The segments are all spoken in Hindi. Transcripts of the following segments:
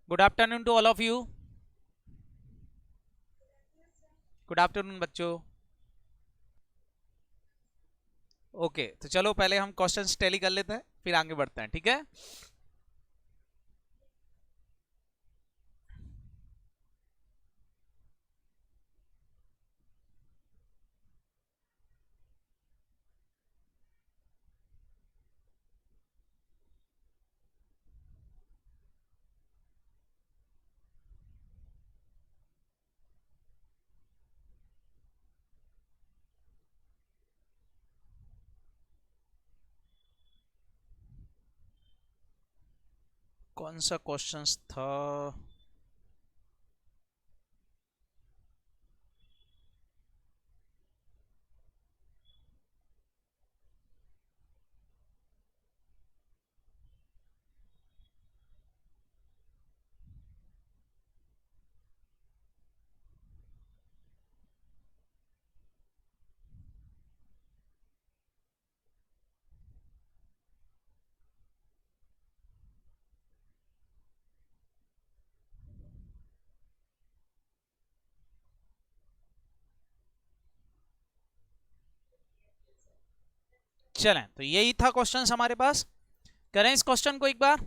Good afternoon to all of you. Good afternoon बच्चों। ओके तो चलो पहले हम क्वेश्चंस टैली कर लेते हैं, फिर आगे बढ़ते हैं, ठीक है। कौन सा क्वेश्चंस था? चलें, तो यही था क्वेश्चंस हमारे पास। करें इस क्वेश्चन को एक बार।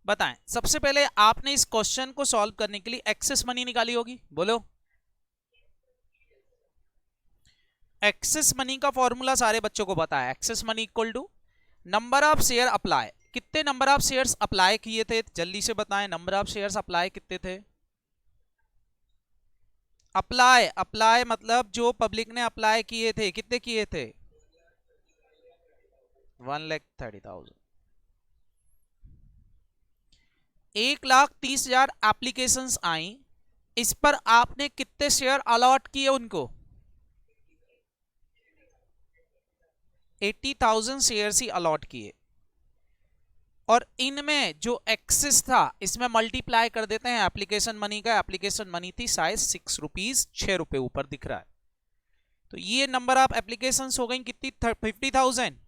बताएं, सबसे पहले आपने इस क्वेश्चन को सॉल्व करने के लिए एक्सेस मनी निकाली होगी, बोलो। एक्सेस मनी का फॉर्मूला सारे बच्चों को पता है। Excess money equal to number of share apply. कितने नंबर ऑफ शेयर्स अप्लाई किए थे, जल्दी से बताएं। नंबर ऑफ शेयर्स अप्लाई कितने थे? अप्लाई अप्लाई मतलब जो पब्लिक ने अप्लाई किए थे, कितने किए थे? 1,30,000। 1,30,000 एप्लीकेशंस आई। इस पर आपने कितने शेयर अलॉट किए उनको? 80,000 शेयर ही अलॉट किए। और इनमें जो एक्सेस था, इसमें मल्टीप्लाई कर देते हैं एप्लीकेशन मनी का। एप्लीकेशन मनी थी शायद 6 रुपीज, 6 रुपए ऊपर दिख रहा है। तो ये नंबर ऑफ एप्लीकेशन हो गई कितनी? 50,000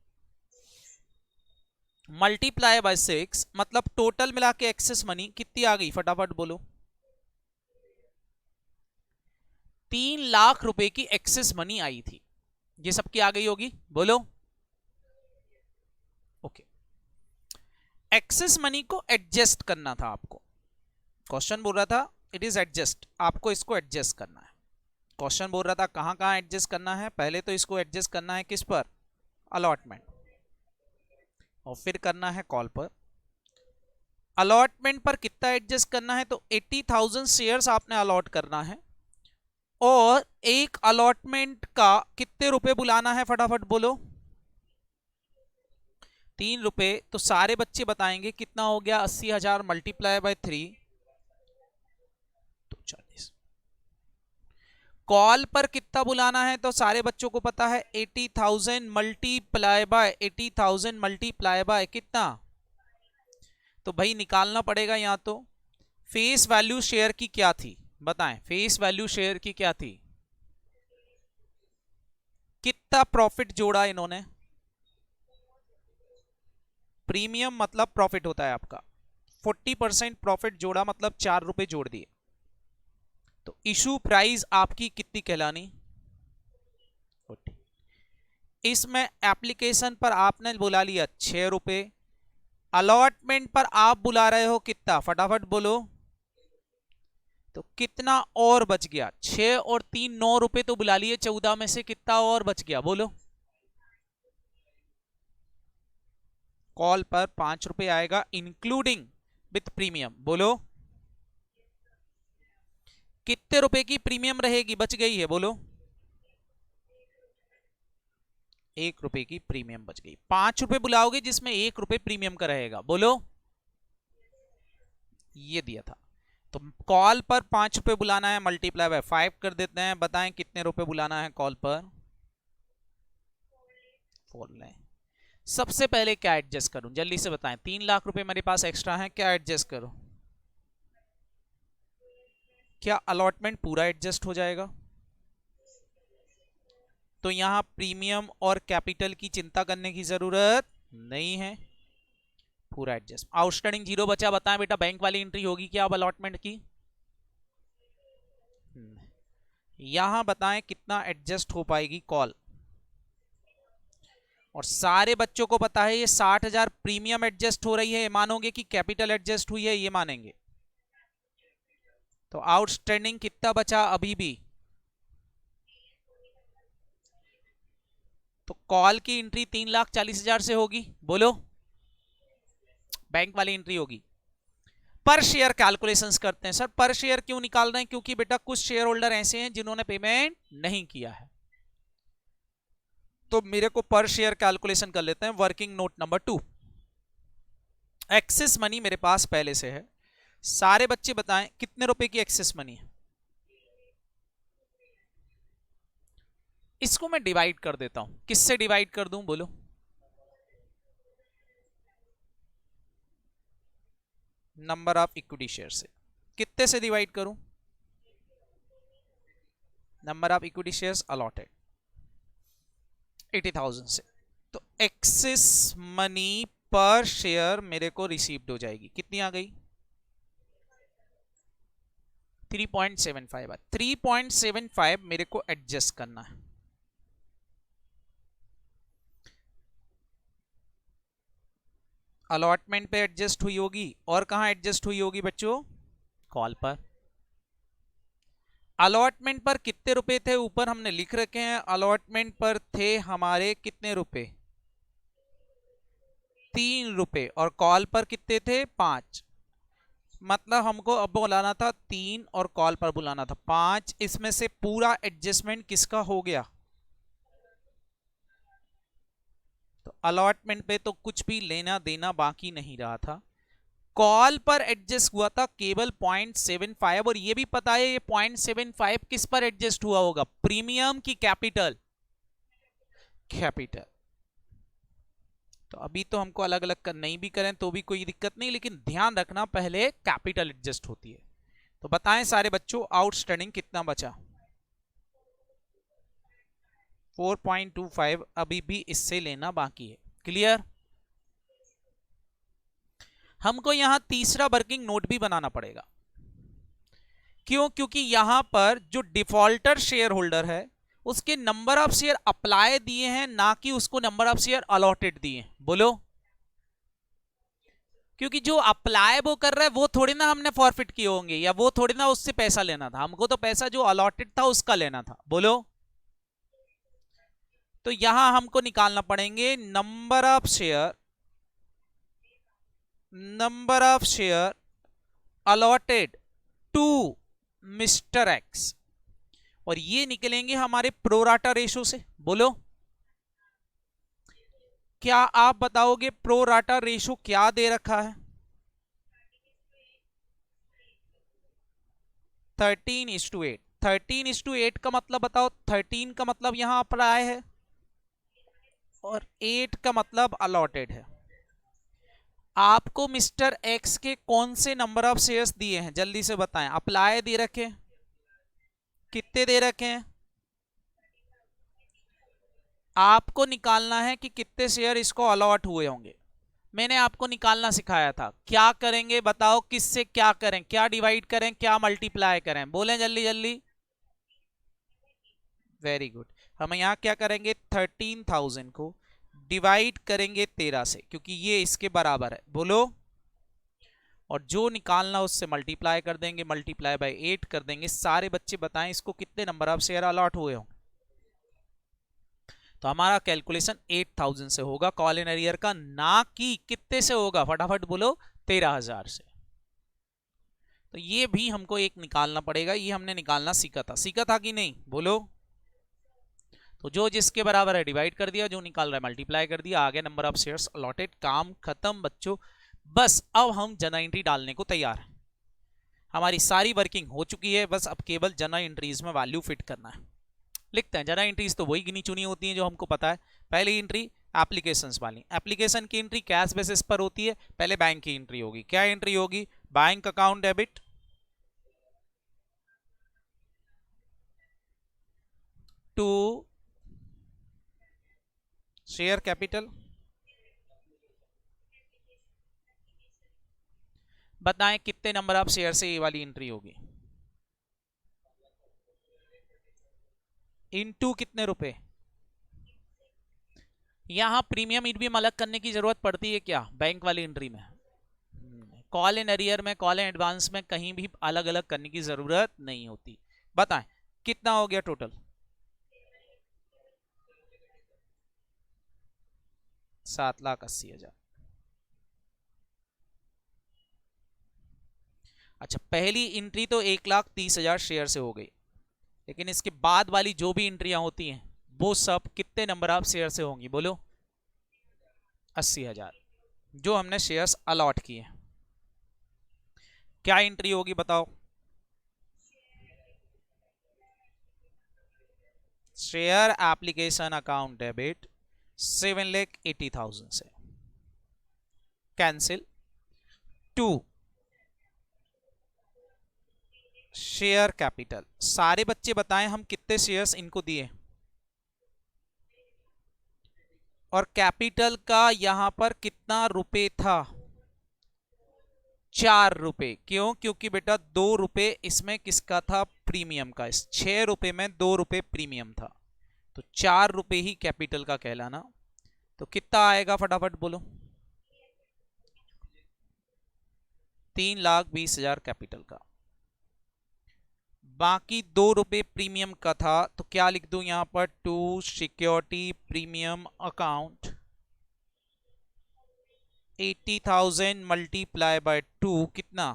मल्टीप्लाई बाय 6, मतलब टोटल मिला के एक्सेस मनी कितनी आ गई, फटाफट बोलो। 3 लाख रुपए की एक्सेस मनी आई थी। ये सबकी आ गई होगी, बोलो। ओके, एक्सेस मनी को एडजस्ट करना था आपको। क्वेश्चन बोल रहा था इट इज एडजस्ट, आपको इसको एडजस्ट करना है। क्वेश्चन बोल रहा था कहां कहां एडजस्ट करना है। पहले तो इसको एडजस्ट करना है किस पर? अलॉटमेंट। और फिर करना है कॉल पर। अलॉटमेंट पर कितना एडजस्ट करना है? तो 80,000 शेयर्स आपने अलॉट करना है। और एक अलॉटमेंट का कितने रुपए बुलाना है, फटाफट बोलो। 3 रुपए। तो सारे बच्चे बताएंगे कितना हो गया। 80,000 मल्टीप्लाई बाय 3 तो 40। कॉल पर कितना बुलाना है? तो सारे बच्चों को पता है 80,000 मल्टीप्लाई बाय 80,000 मल्टीप्लाई बाय कितना। तो भाई निकालना पड़ेगा यहां तो। फेस वैल्यू शेयर की क्या थी, बताएं। फेस वैल्यू शेयर की क्या थी? कितना प्रॉफिट जोड़ा इन्होंने? प्रीमियम मतलब प्रॉफिट होता है आपका। 40% प्रॉफिट जोड़ा मतलब 4 रुपए जोड़ दिए। तो इशू प्राइस आपकी कितनी कहलानी? 40। इसमें एप्लीकेशन पर आपने बुला लिया 6 रुपए। अलॉटमेंट पर आप बुला रहे हो कितना, फटाफट बोलो। तो कितना और बच गया? 6 और 3 9 रुपए तो बुला लिए, 14 में से कितना और बच गया, बोलो। कॉल पर 5 रुपए आएगा इंक्लूडिंग विथ प्रीमियम, बोलो। कितने रुपए की प्रीमियम रहेगी, बच गई है, बोलो। 1 रुपए की प्रीमियम बच गई। 5 रुपए बुलाओगे जिसमें 1 रुपए प्रीमियम का रहेगा, बोलो। ये दिया था। तो कॉल पर 5 रुपए बुलाना है, मल्टीप्लाई बाय 5 कर देते हैं। बताएं कितने रुपए बुलाना है कॉल पर? 4 लें। सबसे पहले क्या एडजस्ट करूं, जल्दी से बताएं। 3 लाख रुपए मेरे पास एक्स्ट्रा है, क्या एडजस्ट करूं? क्या अलॉटमेंट पूरा एडजस्ट हो जाएगा? तो यहां प्रीमियम और कैपिटल की चिंता करने की जरूरत नहीं है। पूरा एडजस्ट। आउटस्टैंडिंग जीरो बचा, बताएं बेटा बैंक वाली एंट्री होगी क्या अब अलॉटमेंट की? यहां बताएं कितना एडजस्ट हो पाएगी कॉल। और सारे बच्चों को पता है ये 60,000 प्रीमियम एडजस्ट हो रही है, ये मानोगे कि कैपिटल एडजस्ट हुई है, ये मानेंगे। तो आउटस्टैंडिंग कितना बचा अभी भी? तो कॉल की एंट्री 3,40,000 से होगी, बोलो। बैंक वाली एंट्री होगी। पर शेयर कैलकुलेशंस करते हैं। सर पर शेयर क्यों निकाल रहे हैं? क्योंकि बेटा कुछ शेयर होल्डर ऐसे हैं जिन्होंने पेमेंट नहीं किया है, तो मेरे को पर शेयर कैलकुलेशन कर लेते हैं। Working note number 2, excess money मेरे पास पहले से है। सारे बच्चे बताएं कितने रुपए की एक्सेस मनी है। इसको मैं डिवाइड कर देता हूं। किससे डिवाइड कर दूं बोलो? नंबर ऑफ इक्विटी शेयर से। कितने से डिवाइड करूं? Number of equity shares allotted 80,000 से। तो एक्सेस मनी पर शेयर मेरे को रिसीव्ड हो जाएगी, कितनी आ गई? 3.75। 3.75 मेरे को एडजस्ट करना है। अलॉटमेंट पे एडजस्ट हुई होगी, और कहां एडजस्ट हुई होगी बच्चों? कॉल पर। अलॉटमेंट पर कितने रुपए थे? ऊपर हमने लिख रखे हैं, अलॉटमेंट पर थे हमारे कितने रुपए? 3 रुपए। और कॉल पर कितने थे? 5। मतलब हमको अब बुलाना था 3 और कॉल पर बुलाना था 5। इसमें से पूरा एडजस्टमेंट किसका हो गया? तो अलॉटमेंट पे तो कुछ भी लेना देना बाकी नहीं रहा था। कॉल पर एडजस्ट हुआ था केवल 0.75। और ये भी पता है ये 0.75 किस पर एडजस्ट हुआ होगा? प्रीमियम की कैपिटल? कैपिटल। तो अभी तो हमको अलग अलग कर नहीं भी करें तो भी कोई दिक्कत नहीं, लेकिन ध्यान रखना पहले कैपिटल एडजस्ट होती है। तो बताएं सारे बच्चों आउटस्टैंडिंग कितना बचा? 4.25 अभी भी इससे लेना बाकी है। क्लियर? हमको यहां तीसरा वर्किंग नोट भी बनाना पड़ेगा। क्यों? क्योंकि यहां पर जो डिफॉल्टर शेयर होल्डर है उसके नंबर ऑफ शेयर अप्लाई दिए हैं, ना कि उसको नंबर ऑफ शेयर अलॉटेड दिए हैं, बोलो। क्योंकि जो अप्लाई वो कर रहा है वो थोड़ी ना हमने फॉरफिट किए होंगे, या वो थोड़ी ना उससे पैसा लेना था। हमको तो पैसा जो अलॉटेड था उसका लेना था, बोलो। तो यहां हमको निकालना पड़ेंगे number of share allotted to mister X, और ये निकलेंगे हमारे प्रोराटा रेशो से, बोलो। क्या आप बताओगे प्रोराटा रेशो क्या दे रखा है? 13:8। 13:8 का मतलब बताओ। 13 का मतलब यहां अप्लाई है, और 8 का मतलब अलॉटेड है। आपको मिस्टर एक्स के कौन से नंबर ऑफ शेयर्स दिए हैं जल्दी से बताएं। अप्लाई दे रखे, कितने दे रखे हैं? आपको निकालना है कि कितने शेयर इसको अलॉट हुए होंगे। मैंने आपको निकालना सिखाया था। क्या करेंगे बताओ? किससे क्या करें? क्या डिवाइड करें, क्या मल्टीप्लाई करें? बोलें जल्दी जल्दी। Very good. हम यहां क्या करेंगे? 13,000 को डिवाइड करेंगे 13 से, क्योंकि ये इसके बराबर है, बोलो। और जो निकालना उससे मल्टीप्लाई कर देंगे, मल्टीप्लाई बाय 8 कर देंगे। सारे बच्चे बताएं इसको कितने नंबर ऑफ शेयर अलॉट हुए हों? तो हमारा कैलकुलेशन 8,000 से होगा कॉल इन अरियर का, ना कि कितने से होगा? फटाफट बोलो। 13,000 से। तो ये भी हमको एक निकालना पड़ेगा। ये हमने निकालना सीखा था कि नहीं, बोलो। तो जो जिसके बराबर है डिवाइड कर दिया, जो निकाल रहा है मल्टीप्लाई कर दिया, आगे नंबर ऑफ शेयर्स अलॉटेड। काम खत्म बच्चों। बस अब हम जर्नल एंट्री डालने को तैयार हैं। हमारी सारी वर्किंग हो चुकी है, बस अब केवल जर्नल एंट्रीज में वैल्यू फिट करना है। लिखते हैं। जर्नल एंट्रीज तो वही गिनी चुनी होती हैं जो हमको पता है। पहली एंट्री एप्लीकेशंस वाली। एप्लीकेशन की एंट्री कैश बेसिस पर होती है। पहले बैंक की एंट्री होगी। क्या एंट्री होगी? Bank account debit to share capital बताएं कितने नंबर ऑफ शेयर से ये वाली एंट्री होगी, इनटू कितने रुपए। यहां प्रीमियम इनवियम अलग करने की जरूरत पड़ती है क्या बैंक वाली एंट्री में? कॉल इन अरियर में, कॉल इन एडवांस में कहीं भी अलग अलग करने की जरूरत नहीं होती। बताएं कितना हो गया टोटल? 7,80,000। अच्छा, पहली एंट्री तो 1,30,000 शेयर से हो गई, लेकिन इसके बाद वाली जो भी एंट्रियां होती हैं वो सब कितने नंबर ऑफ शेयर से होंगी बोलो? 80,000 जो हमने शेयर्स अलॉट किए। क्या एंट्री होगी बताओ? शेयर एप्लीकेशन अकाउंट डेबिट 7,80,000 से कैंसिल टू शेयर कैपिटल। सारे बच्चे बताएं हम कितने शेयर्स इनको दिए, और कैपिटल का यहां पर कितना रुपए था? 4 रुपए। क्यों? क्योंकि बेटा 2 रुपए इसमें किसका था? प्रीमियम का। इस 6 रुपए में 2 रुपए प्रीमियम था, तो 4 रुपए ही कैपिटल का कहलाना। तो कितना आएगा फटाफट बोलो? 3,20,000 कैपिटल का, बाकी 2 रुपए प्रीमियम का था। तो क्या लिख दूं यहां पर? To security premium account 80,000 multiply by 2 कितना?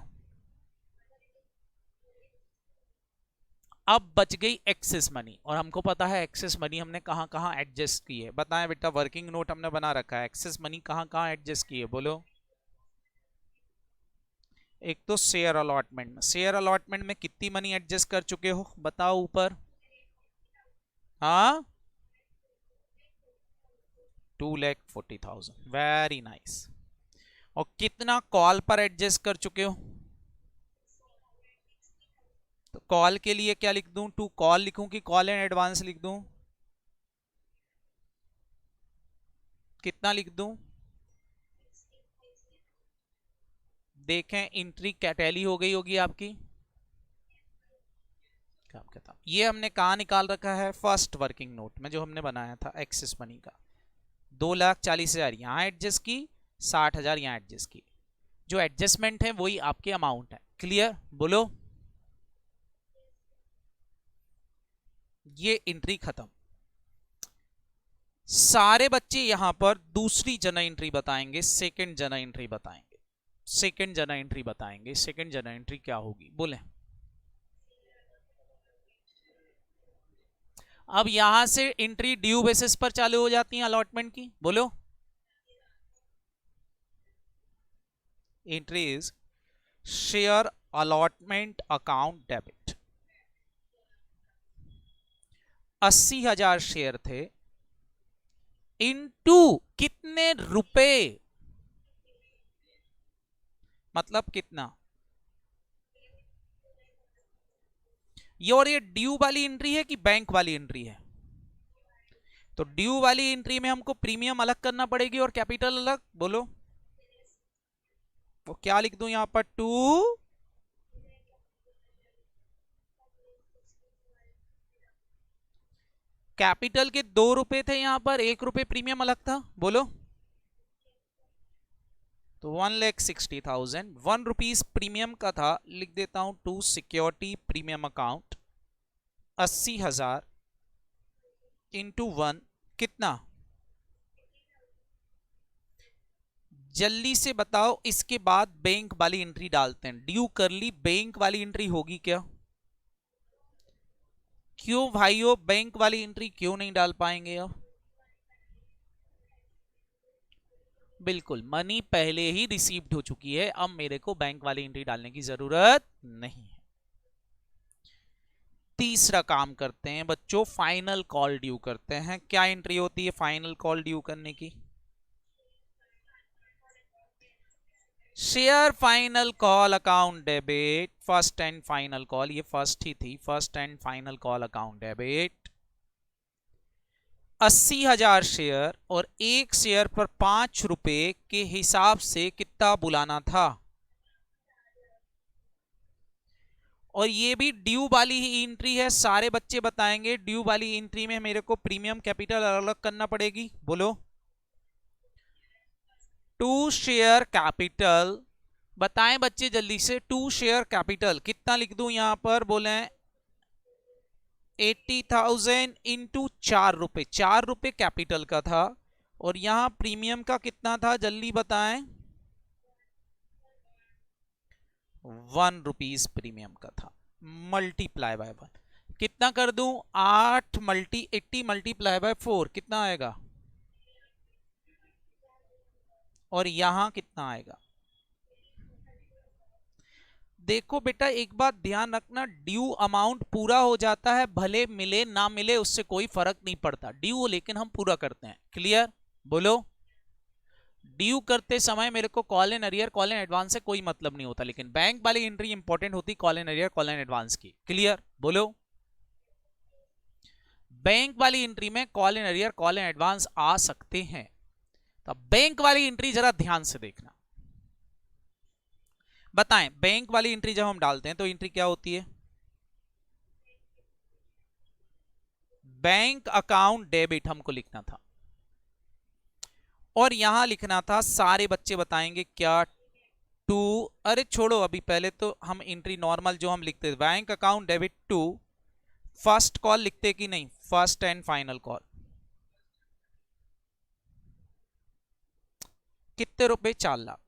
अब बच गई एक्सेस मनी, और हमको पता है एक्सेस मनी हमने कहां कहां एडजस्ट की है। बताएं बेटा, वर्किंग नोट हमने बना रखा है, एक्सेस मनी कहां कहां एडजस्ट की है बोलो? एक तो शेयर अलॉटमेंट में, शेयर अलॉटमेंट में कितनी मनी एडजस्ट कर चुके हो बताओ ऊपर? हाँ, 2,40,000। Very nice. और कितना कॉल पर एडजस्ट कर चुके हो? तो कॉल के लिए क्या लिख दूं? टू कॉल लिखूं कि कॉल एंड एडवांस लिख दूं? कितना लिख दूं? देखें एंट्री कैटेली हो गई होगी आपकी। क्या कहता, ये हमने कहा निकाल रखा है? फर्स्ट वर्किंग नोट में जो हमने बनाया था एक्सेस मनी का। 2,40,000 यहां एडजस्ट की, 60,000 यहां एडजस्ट की। जो एडजस्टमेंट है वही आपके अमाउंट है। क्लियर बोलो? ये एंट्री खत्म। सारे बच्चे यहां पर दूसरी जर्नल एंट्री बताएंगे, सेकंड जर्नल एंट्री बताएंगे, सेकंड जर्नल एंट्री बताएंगे। सेकंड जर्नल एंट्री क्या होगी बोले? अब यहां से एंट्री ड्यू बेसिस पर चालू हो जाती है अलॉटमेंट की। बोलो? Entry is share allotment account debit. 80,000 share थे, इनटू कितने रुपए, मतलब कितना? ये, और ये ड्यू वाली एंट्री है कि बैंक वाली एंट्री है? तो ड्यू वाली एंट्री में हमको प्रीमियम अलग करना पड़ेगी और कैपिटल अलग। बोलो? वो क्या लिख दूं यहां पर? टू कैपिटल के 2 रुपए थे यहां पर, 1 रुपए प्रीमियम अलग था। बोलो? तो 1,60,000 ₹1 प्रीमियम का था, लिख देता हूं to security premium account 80,000 into 1 कितना? जल्दी से बताओ, इसके बाद बैंक वाली एंट्री डालते हैं। ड्यू कर ली, बैंक वाली एंट्री होगी क्या? क्यों भाइयों, बैंक वाली एंट्री क्यों नहीं डाल पाएंगे अब? बिल्कुल, मनी पहले ही रिसीव्ड हो चुकी है, अब मेरे को बैंक वाली एंट्री डालने की जरूरत नहीं है। तीसरा काम करते हैं बच्चों, फाइनल कॉल ड्यू करते हैं। क्या एंट्री होती है फाइनल कॉल ड्यू करने की? Share final call account debit first and final call, ये फर्स्ट ही थी, first and final call account debit 80,000 share, और एक शेयर पर 5 रुपए के हिसाब से कितना बुलाना था? और ये भी ड्यू वाली ही एंट्री है, सारे बच्चे बताएंगे। ड्यू वाली एंट्री में मेरे को प्रीमियम कैपिटल अलग करना पड़ेगी, बोलो। टू शेयर कैपिटल, बताएं बच्चे जल्दी से। टू शेयर कैपिटल कितना लिख दूं यहां पर, बोले 80,000 इंटू 4 रुपए। 4 रुपए कैपिटल का था और यहां प्रीमियम का कितना था, जल्दी बताएं। 1 रुपीज प्रीमियम का था। मल्टीप्लाई बाय 1 कितना कर दूं, 80 मल्टीप्लाई बाय 4 कितना आएगा, और यहां कितना आएगा। देखो बेटा एक बात ड्यू रखना, ड्यू अमाउंट पूरा हो जाता है, भले मिले ना मिले उससे कोई फर्क नहीं पड़ता, ड्यू लेकिन हम पूरा करते हैं। क्लियर, बोलो। ड्यू करते समय मेरे को call in arrear call in advance से कोई मतलब नहीं होता, लेकिन बैंक वाली एंट्री इंपॉर्टेंट होती call in arrear call in advance की। क्लियर, बोलो। बैंक वाली एंट्री में call in arrear call in advance आ सकते हैं, तो बैंक वाली एंट्री जरा ध्यान से देखना। बताएं, बैंक वाली एंट्री जब हम डालते हैं तो एंट्री क्या होती है, बैंक अकाउंट डेबिट हमको लिखना था, और यहां लिखना था, सारे बच्चे बताएंगे क्या, टू, अरे छोड़ो अभी, पहले तो हम एंट्री नॉर्मल जो हम लिखते थे, bank account debit to first call लिखते कि नहीं, फर्स्ट एंड फाइनल कॉल। कितने रुपए, 4 लाख।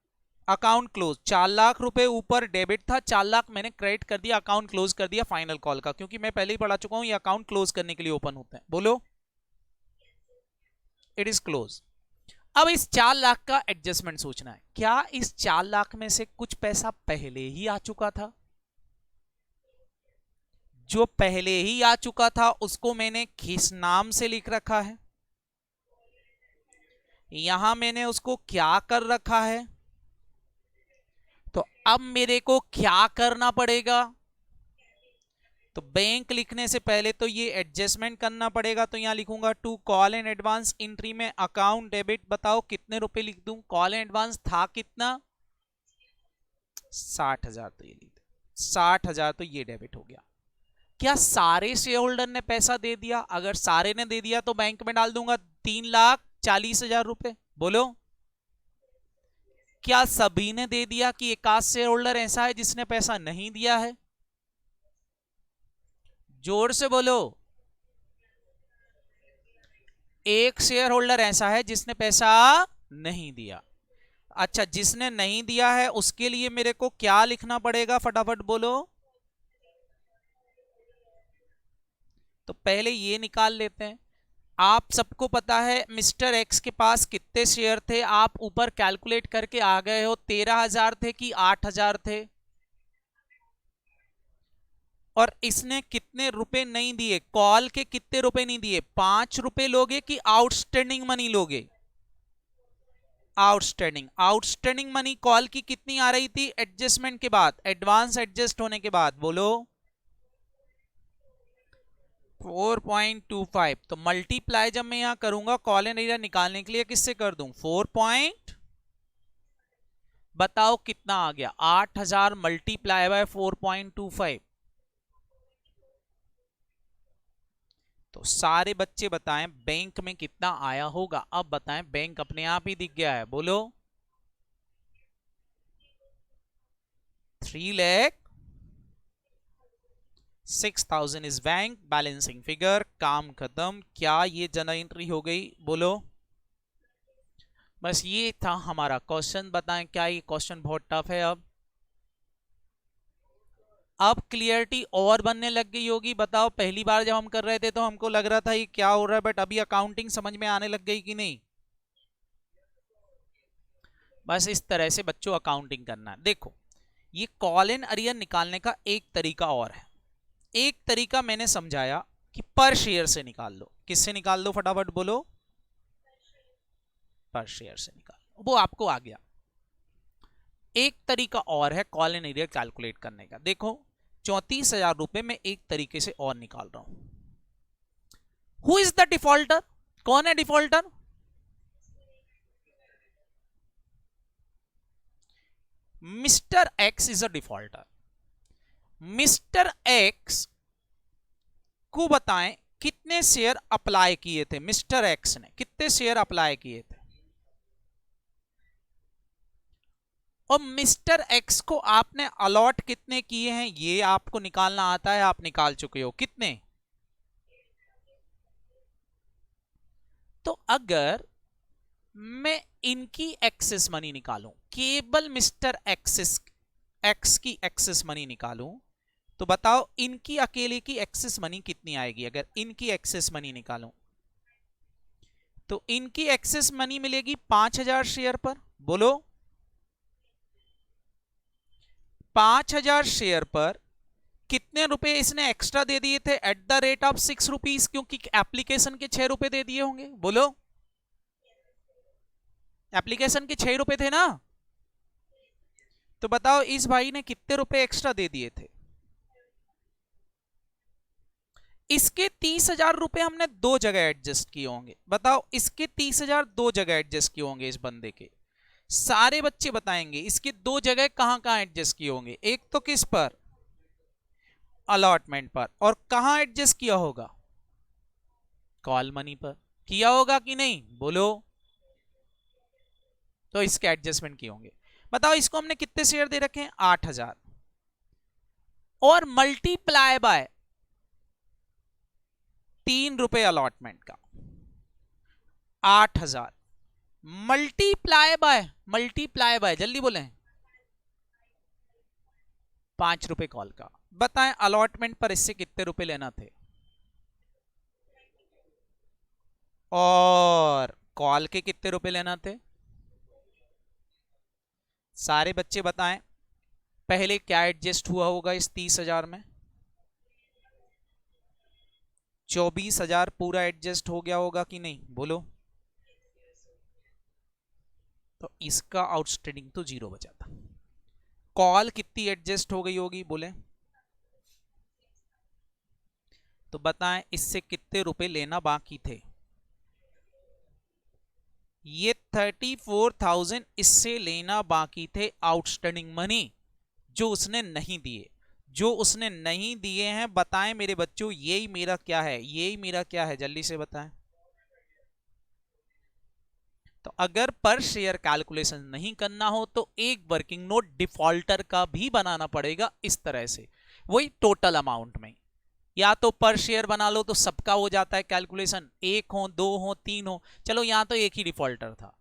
अकाउंट क्लोज, 4 लाख रुपए ऊपर डेबिट था, 4 लाख मैंने क्रेडिट कर दिया, अकाउंट क्लोज कर दिया फाइनल कॉल का, क्योंकि मैं पहले ही पढ़ा चुका हूं ये अकाउंट क्लोज करने के लिए ओपन होते हैं। बोलो, इट इज क्लोज। अब इस 4 लाख का एडजस्टमेंट सोचना है, क्या इस 4 लाख में से कुछ पैसा पहले ही आ चुका था, जो पहले ही आ चुका था उसको मैंने किस नाम से लिख रखा है, यहां मैंने उसको क्या कर रखा है, तो अब मेरे को क्या करना पड़ेगा, तो बैंक लिखने से पहले तो ये एडजस्टमेंट करना पड़ेगा, तो यहां लिखूंगा to call in advance entry में अकाउंट डेबिट, बताओ कितने रुपए लिख दूं, कॉल इन एडवांस था कितना, 60,000, तो ये लिख दे 60,000, तो ये डेबिट हो गया। क्या सारे शेयर होल्डर ने पैसा दे दिया, अगर सारे ने दे दिया तो बैंक में डाल दूंगा 3,40,000 रुपए, बोलो। क्या सभी ने दे दिया कि एक आध शेयर होल्डर ऐसा है जिसने पैसा नहीं दिया है, जोर से बोलो। एक शेयर होल्डर ऐसा है जिसने पैसा नहीं दिया। अच्छा, जिसने नहीं दिया है उसके लिए मेरे को क्या लिखना पड़ेगा, फटाफट बोलो। तो पहले ये निकाल लेते हैं। आप सबको पता है मिस्टर एक्स के पास कितने शेयर थे, आप ऊपर कैलकुलेट करके आ गए हो, 13,000 थे कि 8,000 थे, और इसने कितने रुपए नहीं दिए, कॉल के कितने रुपए नहीं दिए, 5 रुपए लोगे कि आउटस्टैंडिंग मनी लोगे, आउटस्टैंडिंग। आउटस्टैंडिंग मनी कॉल की कितनी आ रही थी एडजस्टमेंट के बाद, एडवांस एडजस्ट होने के बाद, बोलो 4.25। तो मल्टीप्लाई जब मैं यहां करूंगा कॉल इन एरिया निकालने के लिए किससे कर दूं, 4 बताओ कितना आ गया, 8,000 मल्टीप्लाई बाय 4.25। तो सारे बच्चे बताएं बैंक में कितना आया होगा, अब बताएं, बैंक अपने आप ही दिख गया है, बोलो 3,06,000 इज बैंक बैलेंसिंग फिगर, काम खत्म। क्या ये जनरल एंट्री हो गई, बोलो। बस ये था हमारा क्वेश्चन। बताएं क्या ये क्वेश्चन बहुत टफ है, अब क्लियरिटी और बनने लग गई होगी। बताओ, पहली बार जब हम कर रहे थे तो हमको लग रहा था ये क्या हो रहा है, बट अभी अकाउंटिंग समझ में आने लग गई कि नहीं। बस इस तरह से बच्चों अकाउंटिंग करना है। देखो, ये कॉल इन अरियर निकालने का एक तरीका और है। एक तरीका मैंने समझाया कि पर शेयर से निकाल लो। किससे निकाल दो, फटाफट बोलो, पर शेयर से निकाल, वो आपको आ गया। एक तरीका और है कॉल इन एरियर कैलकुलेट करने का। देखो, 34,000 रुपए में एक तरीके से और निकाल रहा हूं। हु इज द डिफॉल्टर, कौन है defaulter, mister x is a defaulter. Mister x को बताएं कितने शेयर अप्लाई किए थे, मिस्टर एक्स ने कितने शेयर अप्लाई किए थे, और मिस्टर एक्स को आपने अलॉट कितने किए हैं ये आपको निकालना आता है, आप निकाल चुके हो कितने। तो अगर मैं इनकी एक्सेस मनी निकालूं, केवल मिस्टर एक्स की एक्सेस मनी निकालूं, तो बताओ इनकी अकेले की एक्सेस मनी कितनी आएगी। अगर इनकी एक्सेस मनी निकालूं तो इनकी एक्सेस मनी मिलेगी 5000 शेयर पर। बोलो 5000 शेयर पर कितने रुपए इसने एक्स्ट्रा दे दिए थे at the rate of 6 rupees, क्योंकि एप्लीकेशन के 6 रुपए दे दिए होंगे। बोलो एप्लीकेशन के 6 रुपए थे ना, तो बताओ इस भाई ने कितने रुपए एक्स्ट्रा दे दिए थे। इसके 30,000 रुपए हमने दो जगह एडजस्ट किए होंगे। बताओ इसके 30,000 दो जगह एडजस्ट किए होंगे। इस बंदे के सारे बच्चे बताएंगे इसके दो जगह कहां कहां एडजस्ट किए होंगे। एक तो किस पर, अलॉटमेंट पर, और कहां एडजस्ट किया होगा, कॉल मनी पर। किया होगा कि नहीं बोलो, तो इसके एडजस्टमेंट किए होंगे। बताओ इसको हमने कितने शेयर दे रखे हैं, 8000, और मल्टीप्लाई बाय 3 रुपए अलॉटमेंट का, 8000 मल्टीप्लाई बाय जल्दी बोले 5 रुपए कॉल का। बताएं अलॉटमेंट पर इससे कितने रुपए लेना थे, और कॉल के कितने रुपए लेना थे। सारे बच्चे बताएं पहले क्या एडजस्ट हुआ होगा इस 30,000 में। 24,000 पूरा एडजस्ट हो गया होगा कि नहीं बोलो। तो इसका आउटस्टैंडिंग तो 0 बचा था। कॉल कितनी एडजस्ट हो गई होगी बोले, तो बताएं इससे कितने रुपए लेना बाकी थे। ये 34,000 इससे लेना बाकी थे आउटस्टैंडिंग मनी, जो उसने नहीं दिए। जो उसने नहीं दिए हैं बताएं मेरे बच्चों, यही मेरा क्या है, यही मेरा क्या है, जल्दी से बताएं। तो अगर पर शेयर कैलकुलेशन नहीं करना हो तो एक वर्किंग नोट डिफॉल्टर का भी बनाना पड़ेगा इस तरह से, वही टोटल अमाउंट में। या तो पर शेयर बना लो तो सबका हो जाता है कैलकुलेशन, एक हो, दो हो, तीन हो। चलो यहां तो एक ही डिफॉल्टर था।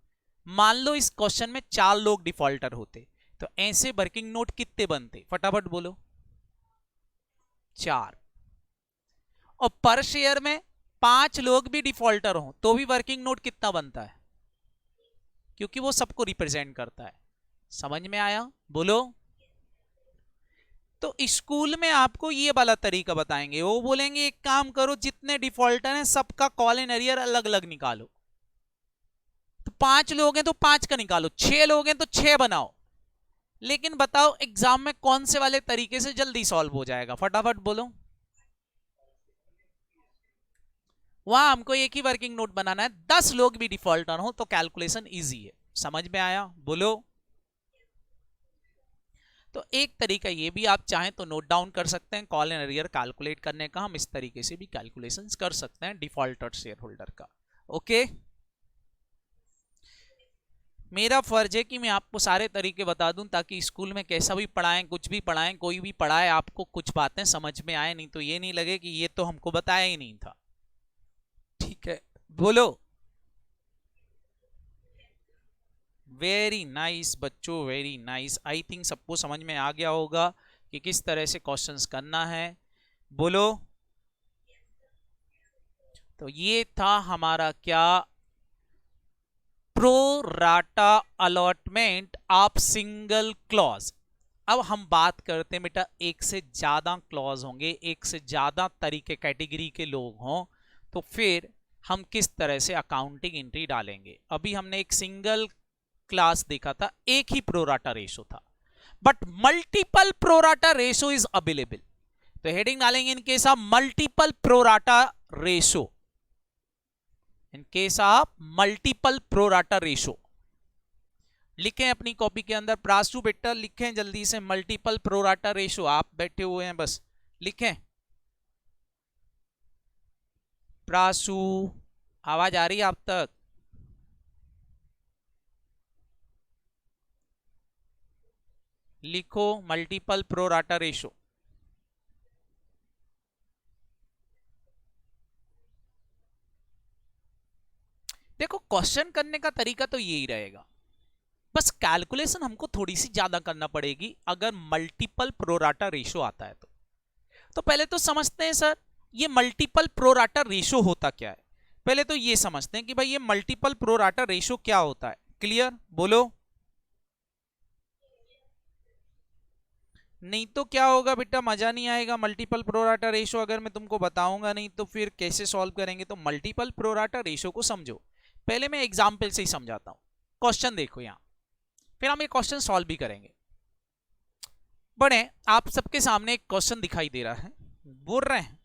मान लो इस क्वेश्चन में 4 लोग डिफॉल्टर होते, तो ऐसे वर्किंग नोट कितने बनते, फटाफट बोलो। 4। और पर शेयर में 5 लोग भी डिफॉल्टर हो तो भी वर्किंग नोट कितना बनता है, क्योंकि वो सबको रिप्रेजेंट करता है। समझ में आया बोलो। तो स्कूल में आपको ये वाला तरीका बताएंगे, वो बोलेंगे एक काम करो जितने डिफॉल्टर हैं सबका कॉल इन एरियर अलग अलग निकालो। तो 5 लोग हैं तो 5 का निकालो, 6 लोग हैं तो 6 बनाओ। लेकिन बताओ एग्जाम में कौन से वाले तरीके से जल्दी सॉल्व हो जाएगा, फटाफट बोलो। वहां हमको एक ही वर्किंग नोट बनाना है, 10 लोग भी डिफॉल्टर हो तो कैलकुलेशन इजी है। समझ में आया बोलो। तो एक तरीका ये भी आप चाहें तो नोट डाउन कर सकते हैं, कॉल एंड अरियर कैलकुलेट करने का। हम इस तरीके से भी कैलकुलेशंस कर सकते हैं डिफॉल्टर शेयर होल्डर का। ओके, मेरा फर्ज है कि मैं आपको सारे तरीके बता दूं ताकि स्कूल में कैसा भी पढ़ाएं, कुछ भी पढ़ाएं, कोई भी पढ़ाए, आपको कुछ बातें समझ में आए, नहीं तो ये नहीं लगे कि ये तो हमको बताया ही नहीं था। ठीक है बोलो। वेरी नाइस बच्चों, वेरी नाइस। आई थिंक सबको समझ में आ गया होगा कि किस तरह से क्वेश्चंस करना है। बोलो। तो ये था हमारा क्या, pro rata allotment of single clause. अब हम बात करते हैं बेटा, एक से ज्यादा क्लॉज होंगे, एक से ज्यादा तरीके कैटेगरी के लोग हों, तो फिर हम किस तरह से अकाउंटिंग एंट्री डालेंगे। अभी हमने एक सिंगल क्लास देखा था, एक ही प्रोराटा रेशो था, but multiple pro rata ratio is available. तो हेडिंग डालेंगे in case of multiple pro rata ratio, in case of multiple pro rata ratio. लिखें अपनी कॉपी के अंदर, प्रासु बेटा लिखें जल्दी से, मल्टीपल प्रोराटा रेशो, आप बैठे हुए हैं बस लिखें। प्रासु, आवाज आ रही है आप तक? लिखो मल्टीपल प्रोराटा रेशो। देखो क्वेश्चन करने का तरीका तो यही रहेगा, बस कैलकुलेशन हमको थोड़ी सी ज्यादा करना पड़ेगी अगर मल्टीपल प्रोराटा रेशो आता है तो पहले तो समझते हैं सर ये मल्टीपल प्रोराटा रेशो होता क्या है। पहले तो ये समझते हैं कि भाई ये मल्टीपल प्रोराटा रेशो क्या होता है। क्लियर? बोलो। नहीं तो क्या होगा बेटा, मजा नहीं आएगा। मल्टीपल प्रोराटा रेशो अगर मैं तुमको बताऊंगा नहीं तो फिर कैसे सॉल्व करेंगे। तो मल्टीपल प्रोराटा रेशो को समझो। पहले मैं एग्जाम्पल से ही समझाता हूं। क्वेश्चन देखो यहां, फिर हम ये क्वेश्चन सॉल्व भी करेंगे। बड़े आप सबके सामने एक क्वेश्चन दिखाई दे रहा है, बोल रहे हैं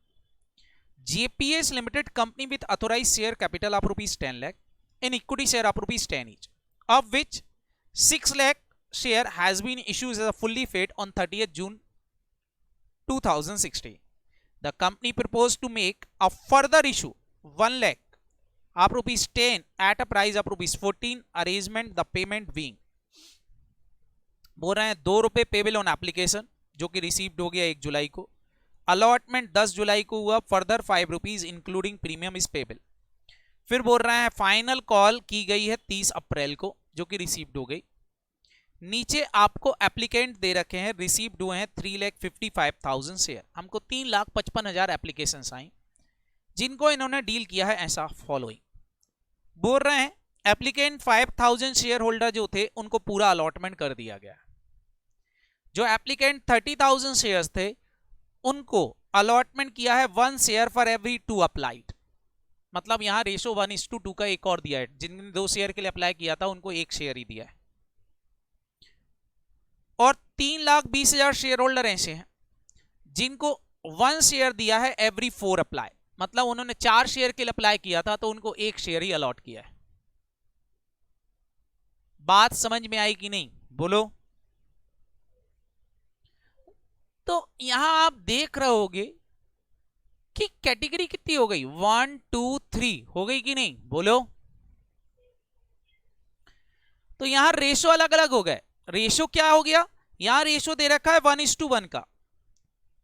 JPS limited company with authorise share capital of ₹10 lakh in equity share of ₹10 each, of which 6 lakh share has been issued as a fully paid on 30th June 2016. The company proposed to make a further issue 1 lakh of ₹10 at a price of ₹14, arrangement the payment being, बोल रहे हैं ₹2 पेबल ऑन एप्लीकेशन जो कि रिसीव्ड हो गया 1 जुलाई को, अलॉटमेंट 10 जुलाई को हुआ, further ₹5 including premium is payable. फिर बोल रहे हैं फाइनल कॉल की गई है 30 अप्रैल को जो कि रिसीव्ड हो गई। नीचे आपको एप्लीकेंट दे रखे हैं, रिसीव्ड हुए हैं 3,55,000 शेयर। हमको 3,55,000 एप्लीकेशन आई जिनको इन्होंने डील किया है ऐसा फॉलोइंग। बोल रहे हैं एप्लीकेंट 5,000 शेयर होल्डर जो थे उनको पूरा अलॉटमेंट कर दिया गया। जो एप्लीकेंट 30,000 शेयर्स थे उनको अलॉटमेंट किया है 1 शेयर फॉर एवरी 2 अप्लाइड। मतलब यहां रेशो 1:2 का एक और दिया है। जिनने 2 शेयर के लिए अप्लाई किया था उनको 1 शेयर ही दिया है। और 3,20,000 शेयर होल्डर ऐसे हैं जिनको 1 शेयर दिया है एवरी 4 अप्लाई। मतलब उन्होंने 4 शेयर के लिए अप्लाई किया था तो उनको 1 शेयर ही अलॉट किया है। बात समझ में आई कि नहीं? बोलो। तो यहां आप देख रहे होगे कि कैटेगरी कितनी हो गई, 1 2 3 हो गई कि नहीं? बोलो। तो यहां रेशो अलग अलग हो गए। रेशो क्या हो गया, यहां रेशो दे रखा है 1:1 का।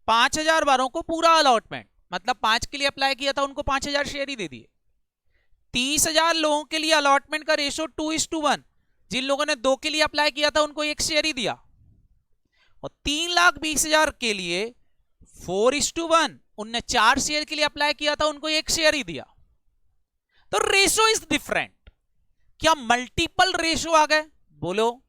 5,000 बारों को पूरा अलॉटमेंट, मतलब 5 के लिए अप्लाई किया था उनको 5,000 शेयर ही दे दिए। 30,000 लोगों के लिए अलॉटमेंट का रेशो 2:1, जिन लोगों ने 2 के लिए अप्लाई किया था उनको 1 शेयर ही दिया। और 3,20,000 के लिए 4:1, उनने 4 शेयर के लिए अप्लाई किया था उनको 1 शेयर ही दिया। तो रेशो इज डिफरेंट। क्या मल्टीपल रेशो आ गए? बोलो।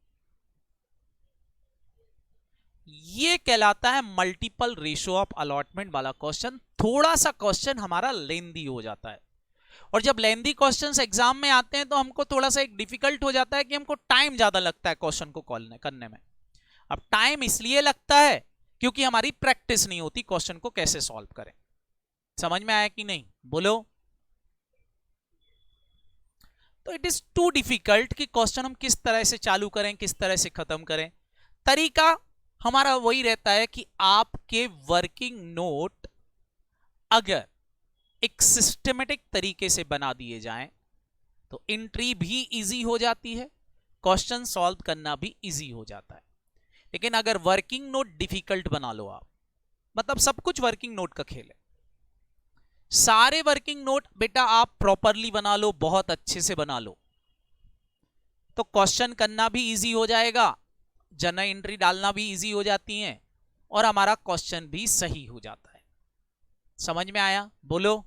ये कहलाता है मल्टीपल रेशो ऑफ अलॉटमेंट वाला क्वेश्चन। थोड़ा सा क्वेश्चन हमारा लेंदी हो जाता है, और जब लेंदी क्वेश्चंस एग्जाम में आते हैं तो हमको थोड़ा सा एक डिफिकल्ट हो जाता है कि हमको टाइम ज्यादा लगता है क्वेश्चन को करने में। अब टाइम इसलिए लगता है क्योंकि हमारी प्रैक्टिस नहीं होती क्वेश्चन को कैसे सॉल्व करें। समझ में आया कि नहीं? बोलो। तो इट इज टू डिफिकल्ट कि क्वेश्चन हम किस तरह से चालू करें, किस तरह से खत्म करें। तरीका हमारा वही रहता है कि आपके वर्किंग नोट अगर एक सिस्टमेटिक तरीके से बना दिए जाएं तो एंट्री भी इजी हो जाती है, क्वेश्चन सॉल्व करना भी इजी हो जाता है। लेकिन अगर वर्किंग नोट डिफिकल्ट बना लो आप, मतलब सब कुछ वर्किंग नोट का खेल है, सारे वर्किंग नोट बेटा आप प्रॉपरली बना लो, बहुत अच्छे से बना लो, तो क्वेश्चन करना भी इजी हो जाएगा, जनरल एंट्री डालना भी इजी हो जाती है, और हमारा क्वेश्चन भी सही हो जाता है। समझ में आया? बोलो।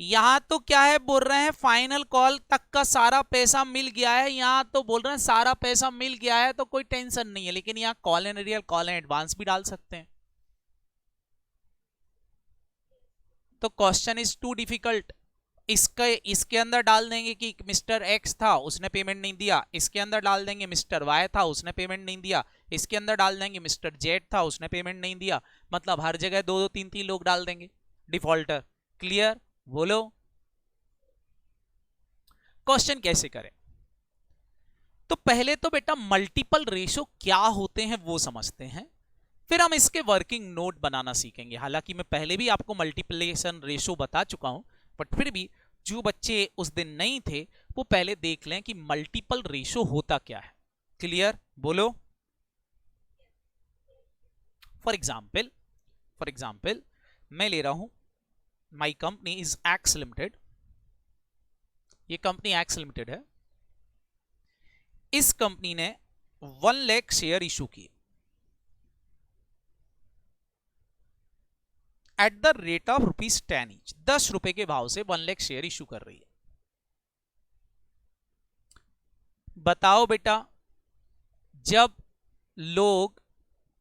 यहां तो क्या है, बोल रहे हैं फाइनल कॉल तक का सारा पैसा मिल गया है। यहां तो बोल रहे हैं सारा पैसा मिल गया है तो कोई टेंशन नहीं है, लेकिन यहां call and real, call and advance भी डाल सकते हैं। तो क्वेश्चन इज टू डिफिकल्ट। इसके अंदर डाल देंगे कि मिस्टर एक्स था उसने पेमेंट नहीं दिया, इसके अंदर डाल देंगे मिस्टर वाई था उसने पेमेंट नहीं दिया, इसके अंदर डाल देंगे मिस्टर जेड था उसने पेमेंट नहीं दिया। मतलब हर जगह 2-2 3-3 लोग डाल देंगे डिफॉल्टर। क्लियर? बोलो। क्वेश्चन कैसे करें? तो पहले तो बेटा मल्टीपल रेशो क्या होते हैं वो समझते हैं, फिर हम इसके वर्किंग नोट बनाना सीखेंगे। हालांकि मैं पहले भी आपको मल्टीप्लिकेशन रेशो बता चुका हूं, बट फिर भी जो बच्चे उस दिन नहीं थे वो पहले देख लें कि मल्टीपल रेशो होता क्या है। क्लियर? बोलो। फॉर एग्जाम्पल मैं ले रहा हूं, my company is x limited, ये कंपनी एक्स लिमिटेड है। इस कंपनी ने 1 लाख शेयर इशू किए at the rate of ₹10 each, 10 रुपए के भाव से 1 लाख शेयर इशू कर रही है। बताओ बेटा, जब लोग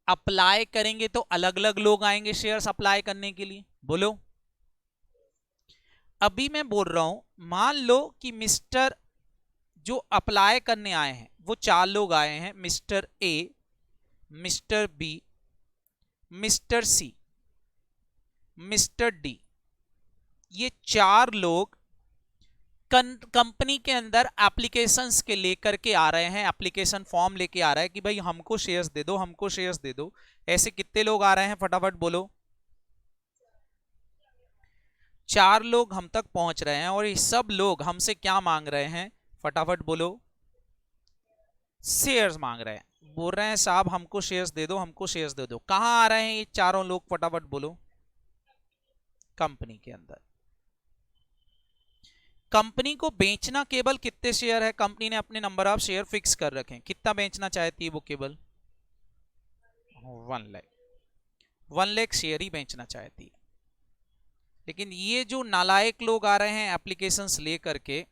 अप्लाई करेंगे तो अलग अलग लोग आएंगे शेयर्स अप्लाई करने के लिए, बोलो। अभी मैं बोल रहा हूं, मान लो कि मिस्टर जो अप्लाई करने आए हैं वो 4 लोग आए हैं, mister A, mister B, mister C, mister D. ये 4 लोग कंपनी के अंदर एप्लीकेशंस के लेकर के आ रहे हैं, एप्लीकेशन फॉर्म लेके आ रहा है कि भाई हमको शेयर्स दे दो, हमको शेयर्स दे दो। ऐसे कितने लोग आ रहे हैं फटाफट बोलो? 4 लोग हम तक पहुंच रहे हैं और ये सब लोग हमसे क्या मांग रहे हैं? फटाफट बोलो। शेयर्स मांग रहे हैं, बोल रहे हैं साहब हमको शेयर्स दे दो, हमको शेयर्स दे दो। कहां आ रहे हैं ये चारों लोग? फटाफट बोलो। कंपनी के अंदर। कंपनी को बेचना केवल कितने शेयर है? कंपनी ने अपने नंबर ऑफ शेयर फिक्स कर रखे हैं, कितना बेचना चाहती है वो? केवल 1 लाख, 1 लाख शेयर ही बेचना चाहती है। लेकिन ये जो नालायक लोग आ रहे हैं एप्लीकेशंस लेकर के,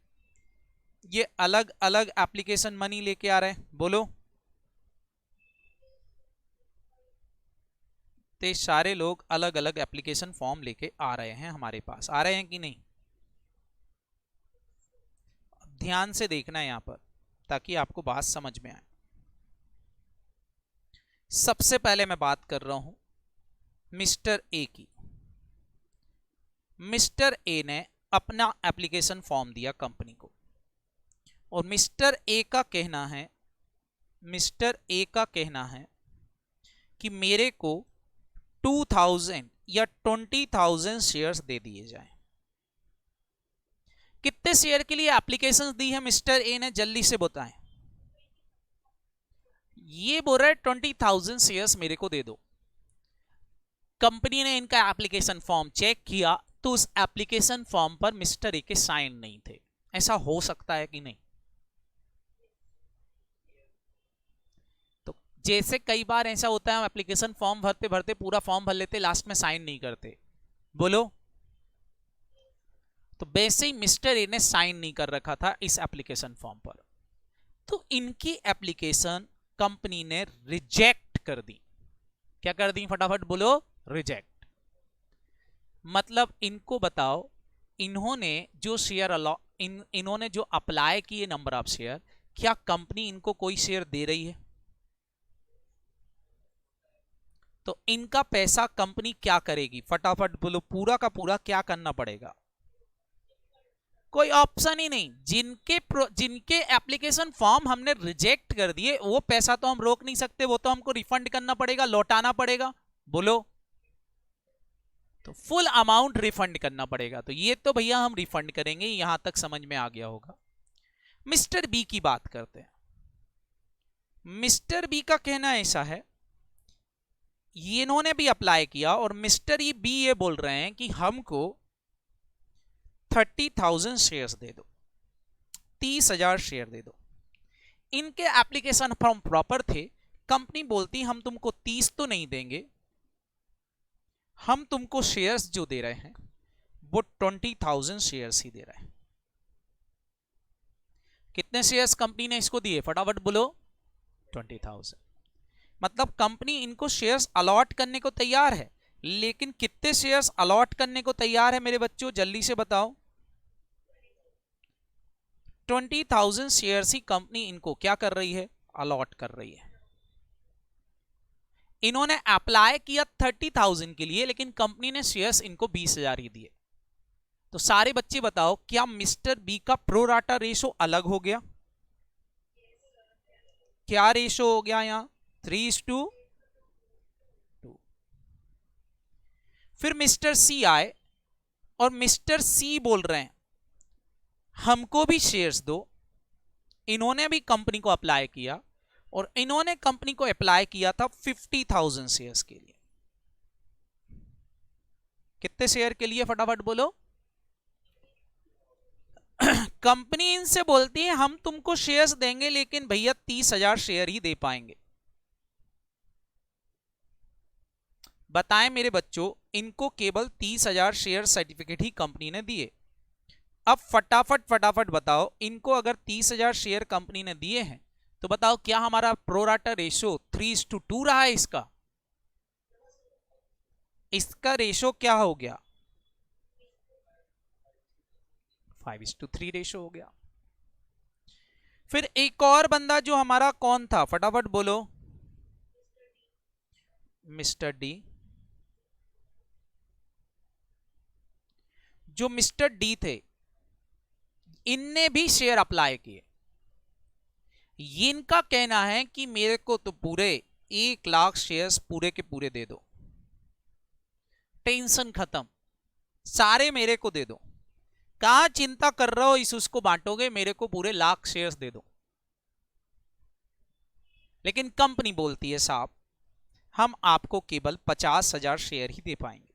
ये अलग अलग एप्लीकेशन मनी लेके आ रहे हैं, बोलो। तो सारे लोग अलग अलग एप्लीकेशन फॉर्म लेके आ रहे हैं हमारे पास, आ रहे हैं कि नहीं? ध्यान से देखना है यहां पर ताकि आपको बात समझ में आए। सबसे पहले मैं बात कर रहा हूं मिस्टर ए की। मिस्टर ए ने अपना एप्लीकेशन फॉर्म दिया कंपनी को और मिस्टर ए का कहना है कि मेरे को 2000 या 20,000 शेयर्स दे दिए जाएं। कितने शेयर के लिए एप्लीकेशन दी है मिस्टर ए ने? जल्दी से बताएं। ये बोल रहा है 20,000 शेयर्स मेरे को दे दो। कंपनी ने इनका एप्लीकेशन फॉर्म चेक किया तो उस एप्लीकेशन फॉर्म पर मिस्टर ए के साइन नहीं थे। ऐसा हो सकता है कि नहीं? तो जैसे कई बार ऐसा होता है, हम एप्लीकेशन फॉर्म भरते भरते पूरा फॉर्म भर लेते, लास्ट में साइन नहीं करते, बोलो। तो वैसे ही मिस्टर ए ने साइन नहीं कर रखा था इस एप्लीकेशन फॉर्म पर, तो इनकी एप्लीकेशन कंपनी ने रिजेक्ट कर दी। क्या कर दी? फटाफट बोलो। रिजेक्ट। मतलब इनको बताओ, इन्होंने जो शेयर इन्होंने जो अप्लाई किए नंबर ऑफ शेयर, क्या कंपनी इनको कोई शेयर दे रही है? तो इनका पैसा कंपनी क्या करेगी? फटाफट बोलो। पूरा का पूरा क्या करना पड़ेगा? कोई ऑप्शन ही नहीं। जिनके एप्लीकेशन फॉर्म हमने रिजेक्ट कर दिए वो पैसा तो हम रोक नहीं सकते, वो तो हमको रिफंड करना पड़ेगा, लौटाना पड़ेगा, बोलो। तो फुल अमाउंट रिफंड करना पड़ेगा। तो ये तो भैया हम रिफंड करेंगे, यहां तक समझ में आ गया होगा। मिस्टर बी की बात करते हैं। मिस्टर बी का कहना ऐसा है, इन्होंने भी अप्लाई किया और मिस्टर बी ये बोल रहे हैं कि हमको 30,000 शेयर्स दे दो, 30,000 शेयर दे दो। इनके एप्लीकेशन फॉर्म प्रॉपर थे। कंपनी बोलती हम तुमको 30 तो नहीं देंगे, हम तुमको शेयर्स जो दे रहे हैं वो 20,000 शेयर्स ही दे रहे हैं। कितने शेयर्स कंपनी ने इसको दिए? फटाफट बोलो। 20,000। मतलब कंपनी इनको शेयर्स अलॉट करने को तैयार है, लेकिन कितने शेयर्स अलॉट करने को तैयार है मेरे बच्चों? जल्दी से बताओ। 20,000 शेयर्स ही कंपनी इनको क्या कर रही है? अलॉट कर रही है। इन्होंने अप्लाई किया 30,000 के लिए, लेकिन कंपनी ने शेयर्स इनको 20,000 ही दिए। तो सारे बच्चे बताओ, क्या मिस्टर बी का प्रो राटा रेशो अलग हो गया? क्या रेशो हो गया यहां? 3:2। फिर मिस्टर सी आए और मिस्टर सी बोल रहे हैं हमको भी शेयर्स दो। इन्होंने भी कंपनी को अप्लाई किया और इन्होंने कंपनी को अप्लाई किया था 50,000 शेयर्स के लिए। कितने शेयर के लिए फटाफट बोलो? कंपनी इनसे बोलती है हम तुमको शेयर्स देंगे लेकिन भैया 30,000 शेयर ही दे पाएंगे। बताएं मेरे बच्चों, इनको केवल 30,000 शेयर सर्टिफिकेट ही कंपनी ने दिए। अब फटाफट फटाफट बताओ, इनको अगर 30,000 शेयर कंपनी ने दिए हैं तो बताओ क्या हमारा प्रोराटा रेशो 3:2 रहा है? इसका रेशो क्या हो गया? 5:3 रेशो हो गया। फिर एक और बंदा जो हमारा कौन था, फटाफट बोलो? Mister D. जो मिस्टर डी थे इनने भी शेयर अप्लाई किए। इनका कहना है कि मेरे को तो पूरे 1 लाख शेयर्स पूरे के पूरे दे दो, टेंशन खत्म, सारे मेरे को दे दो। कहां चिंता कर रहे हो इस उसको बांटोगे, मेरे को पूरे 1 लाख शेयर्स दे दो। लेकिन कंपनी बोलती है साहब हम आपको केवल 50,000 शेयर ही दे पाएंगे।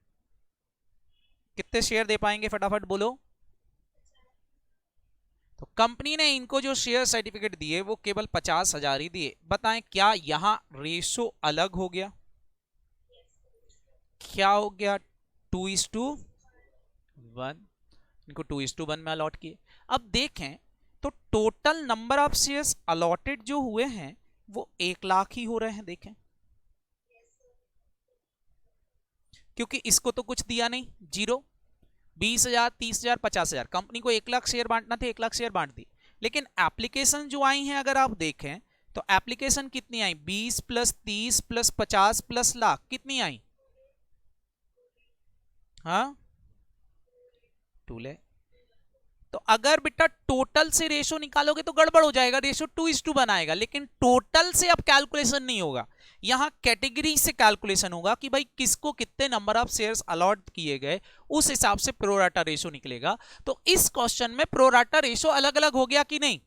कितने शेयर दे पाएंगे फटाफट बोलो? तो कंपनी ने इनको जो शेयर सर्टिफिकेट दिए वो केवल 50,000 ही दिए। बताएं क्या यहां रेशो अलग हो गया? क्या हो गया? 2:1। इनको 2:1 में अलॉट किए। अब देखें तो total number of shares allotted जो हुए हैं वो 1 लाख ही हो रहे हैं। देखें क्योंकि इसको तो कुछ दिया नहीं, 0। 20,000, 30,000, 50,000, कंपनी को 1 लाख शेयर बांटना थे, 1 लाख शेयर बांट दी। लेकिन एप्लीकेशन जो आई हैं अगर आप देखें तो एप्लीकेशन कितनी आई? 20 + 30 + 50 + लाख, कितनी आई? हाँ 2 लाख। तो अगर बेटा टोटल से रेशो निकालोगे तो गड़बड़ हो जाएगा, रेशो 2:2 बनाएगा। लेकिन टोटल से अब कैलकुलेशन नहीं होगा, यहां कैटेगरी से कैलकुलेशन होगा कि भाई किसको कितने नंबर ऑफ शेयर्स अलॉट किए गए, उस हिसाब से प्रोराटा रेशो निकलेगा। तो इस क्वेश्चन में प्रोराटा रेशो अलग अलग हो गया कि नहीं?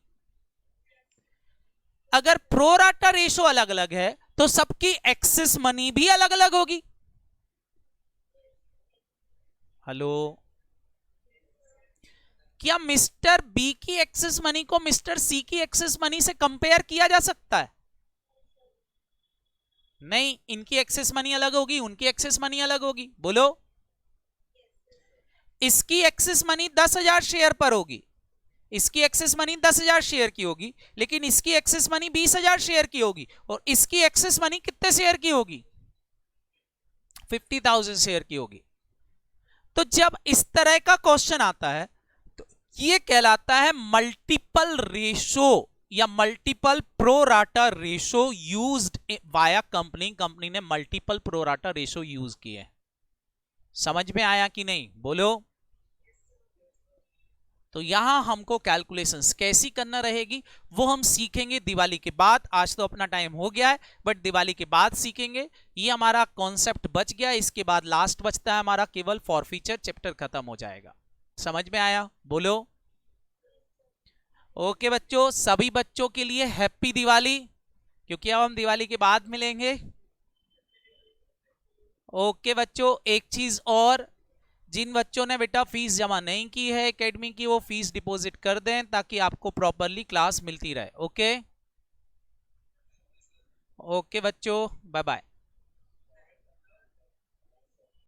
अगर प्रोराटा रेशो अलग अलग है तो सबकी एक्सेस मनी भी अलग अलग होगी। हेलो, क्या मिस्टर बी की एक्सेस मनी को मिस्टर सी की एक्सेस मनी से कंपेयर किया जा सकता है? नहीं, इनकी एक्सेस मनी अलग होगी, उनकी एक्सेस मनी अलग होगी। बोलो, इसकी एक्सेस मनी 10,000 शेयर पर होगी, इसकी एक्सेस मनी 10,000 शेयर की होगी, लेकिन इसकी एक्सेस मनी 20,000 शेयर की होगी, और इसकी एक्सेस मनी कितने शेयर की होगी? 50,000 शेयर की होगी। तो जब इस तरह का क्वेश्चन आता है तो ये कहलाता है मल्टीपल रेशो या multiple pro rata ratio used via company. Company ने मल्टीपल प्रोराटा रेशो यूज किए। समझ में आया कि नहीं? बोलो। तो यहां हमको कैलकुलेशंस कैसी करना रहेगी वो हम सीखेंगे दिवाली के बाद। आज तो अपना टाइम हो गया है, बट दिवाली के बाद सीखेंगे। ये हमारा कॉन्सेप्ट बच गया, इसके बाद लास्ट बचता है हमारा केवल फॉरफीचर, चैप्टर खत्म हो जाएगा। समझ में आया? बोलो। ओके बच्चों, सभी बच्चों के लिए हैप्पी दिवाली, क्योंकि अब हम दिवाली के बाद मिलेंगे। ओके बच्चों, एक चीज और, जिन बच्चों ने बेटा फीस जमा नहीं की है एकेडमी की, वो फीस डिपॉजिट कर दें ताकि आपको प्रॉपरली क्लास मिलती रहे। ओके ओके बच्चों, बाय बाय।